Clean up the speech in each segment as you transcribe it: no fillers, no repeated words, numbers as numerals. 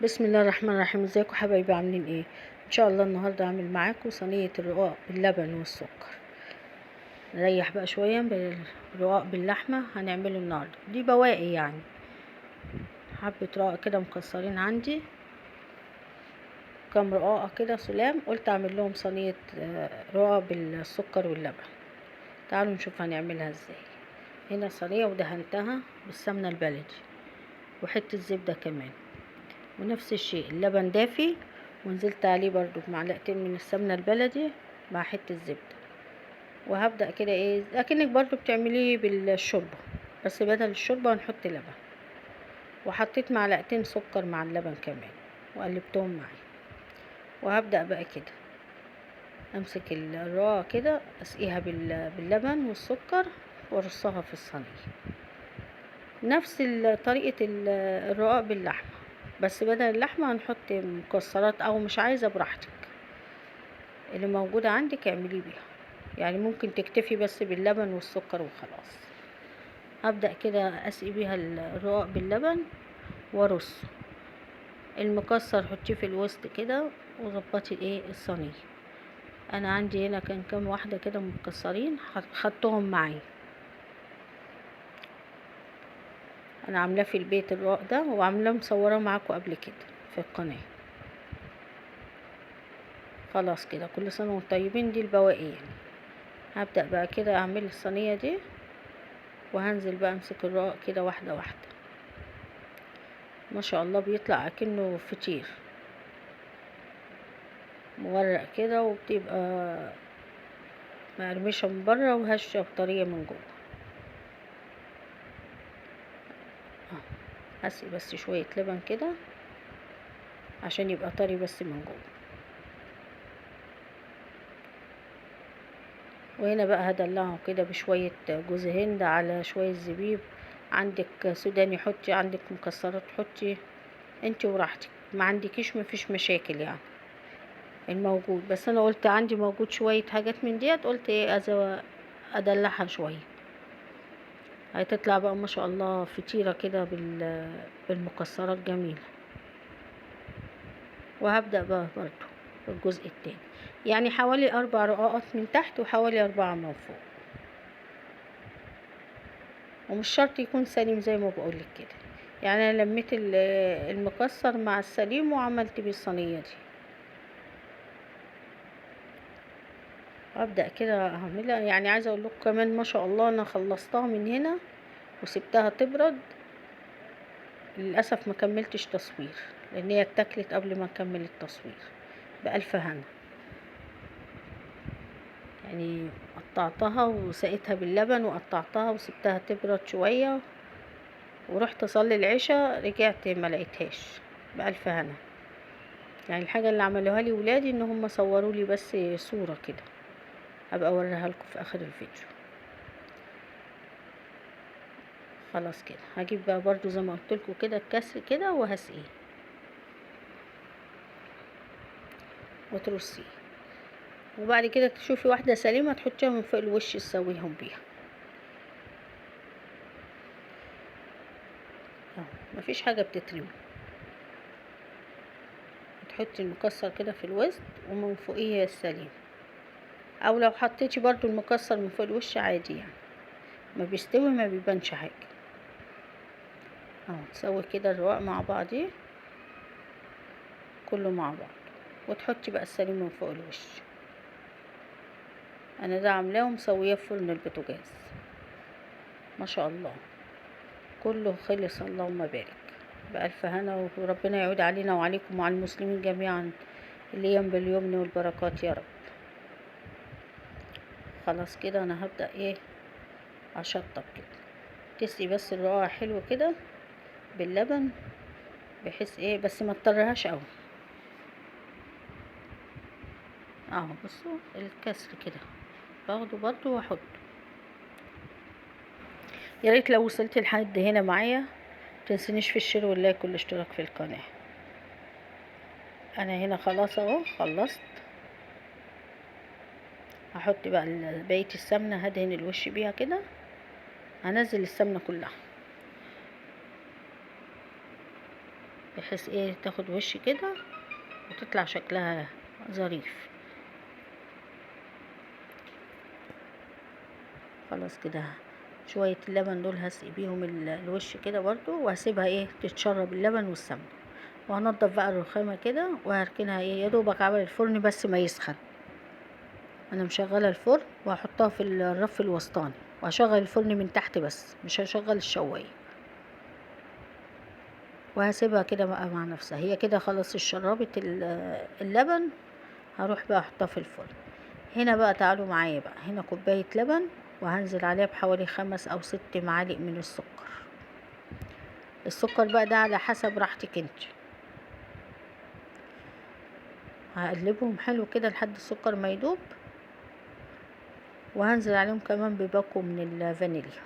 بسم الله الرحمن الرحيم. ازيكم حبايبي؟ عاملين ايه؟ ان شاء الله النهارده هعمل معاكم صينيه الرقاق باللبن والسكر. نريح بقى شويه بالرقاق باللحمه هنعمله النهارده، دي بواقي يعني حبه رقاق كده مكسرين عندي، كام رقاقه كده سلام، قلت اعمل لهم صينيه رقاق بالسكر واللبن. تعالوا نشوف هنعملها ازاي. هنا صينيه ودهنتها بالسمنه البلدي وحته زبده كمان، ونفس الشيء اللبن دافي ونزلت عليه برضو بمعلقتين من السمنة البلدي مع حتة زبدة. وهبدأ كده ايه اكنك برضو بتعمليه بالشوربة، بس بدل الشوربة هنحط لبن، وحطيت معلقتين سكر مع اللبن كمان وقلبتهم معي. وهبدأ بقى كده امسك الرقاقة كده اسقيها باللبن والسكر وارصها في الصينية، نفس طريقة الرقاق باللحمة، بس بدل اللحمة هنحط مكسرات، او مش عايزة براحتك اللي موجودة عندك اعملي بيها، يعني ممكن تكتفي بس باللبن والسكر وخلاص. هبدأ كده اسقي بيها الرقاق باللبن وارص المكسر، حطيه في الوسط كده وظبطي ايه الصينية. انا عندي هنا كان كام واحدة كده مكسرين خدتهم معايا، انا عاملاه في البيت الرقاق ده وعاملاه مصوراه معاكم قبل كده في القناة. خلاص كده، كل سنة وانتم طيبين. دي البواقي يعني. هبدأ بقى كده اعمل الصينية دي وهنزل بقى امسك الرقاق كده واحدة واحدة، ما شاء الله بيطلع اكنه فطير مورق كده، وبتبقى مقرمشة من بره وهشة وطرية من جوه. هسقي بس شوية لبن كده عشان يبقى طري بس من جوه. وهنا بقى هدلعه كده بشوية جوز هند على شوية زبيب، عندك سوداني حطي، عندك مكسرات حطي انت وراحتك، ما عندكيش مفيش مشاكل يعني الموجود. بس انا قلت عندي موجود شوية حاجات من ديت، قلت ايه ادلعها شوية، هتطلع بقى ما شاء الله فطيرة كده بالمكسرات جميلة. وهبدأ بقى برضو الجزء التاني، يعني حوالي 4 رقاقات من تحت وحوالي 4 من فوق، ومش شرط يكون سليم زي ما بقولك كده، يعني انا لميت المكسر مع السليم وعملت بيه الصينية دي. ابدأ كده اعملها، يعني عايزة اقول لكم كمان ما شاء الله انا خلصتها من هنا وسبتها تبرد، للأسف ما كملتش تصوير لان هي اتاكلت قبل ما نكمل التصوير. بألف هنا، يعني قطعتها وسقيتها باللبن وقطعتها وسبتها تبرد شوية، ورحت اصلي العشاء رجعت ما لقيتهاش. بألف هنا. يعني الحاجة اللي عملوها لي ولادي ان هم صوروا لي بس صورة كده، هبقى اوريها لكم في اخر الفيديو. خلاص كده هجيب بقى برضو زي ما قلت لكم كده الكسر كده وهسقيه وترصيه، وبعد كده تشوفي واحدة سليمة تحطيها من فوق الوش تسويهم بيها اهو، مفيش حاجة بتترمي. تحطي المكسر كده في الوسط ومن فوقيه السليم، او لو حطيتي برضو المكسر من فوق الوش عادي، يعني ما بيستوي ما بيبانش حاجة اهو. تسوي كده الرواق مع بعضيه كله مع بعض، وتحطي بقى السليم من فوق الوش. انا ده عاملاه ومسويه في فرن البوتاجاز ما شاء الله كله خلص، اللهم بارك. بألف هنا، وربنا يعود علينا وعليكم وعلى المسلمين جميعا الايام باليمن والبركات يا رب. خلاص كده انا هبدأ ايه اشطب كده، تسقي بس الرقاق حلو كده باللبن، بحيث ايه بس ما تطرهاش قوي اهو. بصوا الكسر كده باخده برضو واحطه. يا ريت لو وصلت لحد هنا معايا متنسونيش في الشير واللايك والاشتراك في القناة. انا هنا خلاص اهو خلصت. هحط بقى بقية السمنة، هدهن الوش بيها كده، هنزل السمنة كلها بحيث ايه تاخد وش كده وتطلع شكلها ظريف. خلاص كده شوية اللبن دول هسقي بيهم الوش كده برضو، وهسيبها ايه تتشرب اللبن والسمنة. وهنضف بقى الرخامة كده وهركنها ايه يا دوبك عمل الفرن بس ما يسخن. انا مشغله الفرن وهحطها في الرف الوسطاني، وهشغل الفرن من تحت بس مش هشغل الشوايه، وهسيبها كده بقى مع نفسها. هي كده خلاص شربت اللبن. هروح بقى احطها في الفرن. هنا بقى تعالوا معايا بقى، هنا كوبايه لبن وهنزل عليها بحوالي 5 أو 6 معالق من السكر. السكر بقى ده على حسب راحتك انت. هقلبهم حلو كده لحد السكر ما يدوب، وهنزل عليهم كمان بباكو من الفانيليا.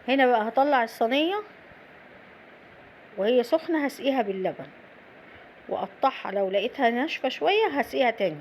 هنا بقى هطلع الصينيه وهي سخنه، هسقيها باللبن واقطعها، لو لقيتها ناشفه شويه هسقيها تاني